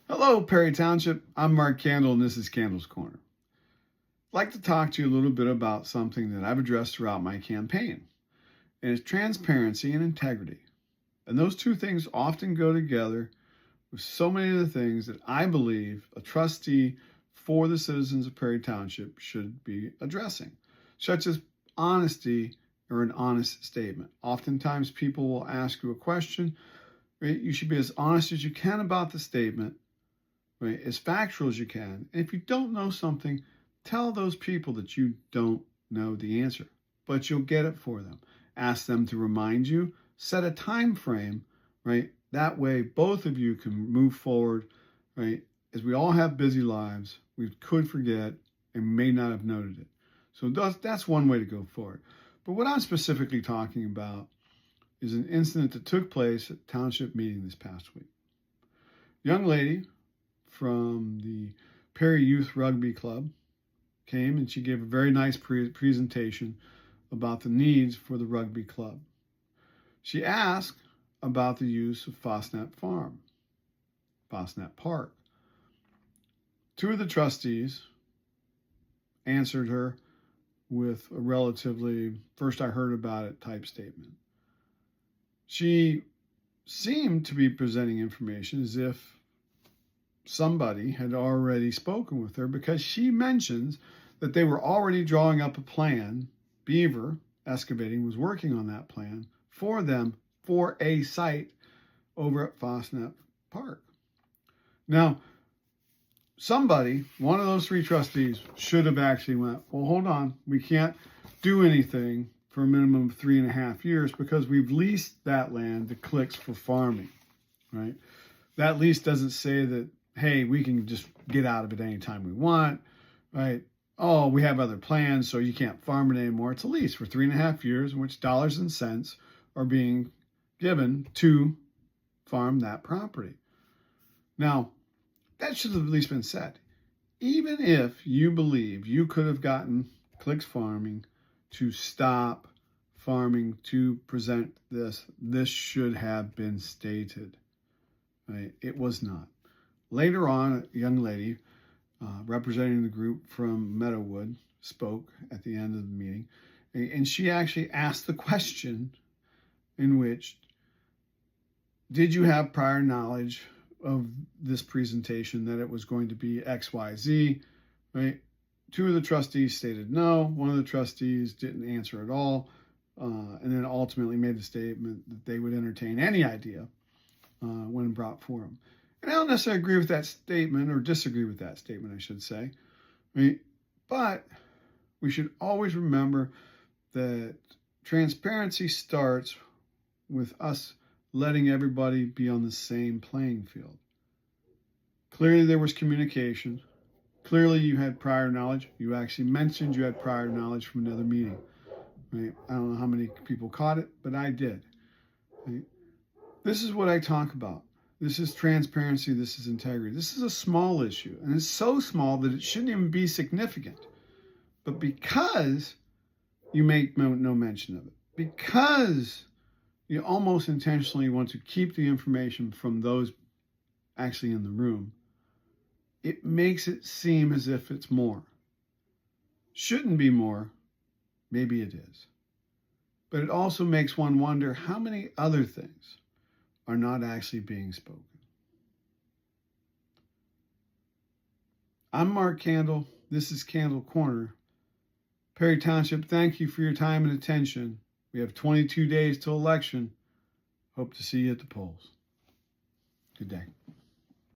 Hello, Perry Township. I'm Mark Candle, and this is Candle's Corner. I'd like to talk to you a little bit about something that I've addressed throughout my campaign, and it's transparency and integrity. And those two things often go together with so many of the things that I believe a trustee for the citizens of Perry Township should be addressing, such as honesty or an honest statement. Oftentimes, people will ask you a question, right? You should be as honest as you can about the statement, right, as factual as you can. And if you don't know something, tell those people that you don't know the answer, but you'll get it for them. Ask them to remind you, set a time frame, right? That way both of you can move forward, right? As we all have busy lives, we could forget and may not have noted it. So that's one way to go forward. But what I'm specifically talking about is an incident that took place at township meeting this past week. Young lady from the Perry Youth Rugby Club came and she gave a very nice presentation about the needs for the rugby club. She asked about the use of Fosnap Park. Two of the trustees answered her with a relatively first I heard about it type statement. She seemed to be presenting information as if somebody had already spoken with her, because she mentions that they were already drawing up a plan. Beaver Excavating was working on that plan for them for a site over at Fosnap Park. Now, one of those three trustees should have actually went, well, hold on, we can't do anything for a minimum of 3.5 years because we've leased that land to Clicks for farming, right? That lease doesn't say that, hey, we can just get out of it anytime we want, right? Oh, we have other plans, so you can't farm it anymore. It's a lease for 3.5 years in which dollars and cents are being given to farm that property. Now, that should have at least been said. Even if you believe you could have gotten Clicks Farming to stop farming to present this should have been stated, right? It was not. Later on, a young lady representing the group from Meadowood spoke at the end of the meeting, and she actually asked the question in which, did you have prior knowledge of this presentation that it was going to be XYZ, right? Two of the trustees stated no. One of the trustees didn't answer at all, and then ultimately made the statement that they would entertain any idea when brought for them. And I don't necessarily agree with that statement, or disagree with that statement, I should say. Right? But we should always remember that transparency starts with us letting everybody be on the same playing field. Clearly there was communication. Clearly you had prior knowledge. You actually mentioned you had prior knowledge from another meeting. Right? I don't know how many people caught it, but I did. Right? This is what I talk about. This is transparency. This is integrity. This is a small issue, and it's so small that it shouldn't even be significant. But because you make no mention of it, because you almost intentionally want to keep the information from those actually in the room, it makes it seem as if it's more. Shouldn't be more. Maybe it is. But it also makes one wonder how many other things are not actually being spoken. I'm Mark Candle. This is Candle Corner. Perry Township, thank you for your time and attention. We have 22 days till election. Hope to see you at the polls. Good day.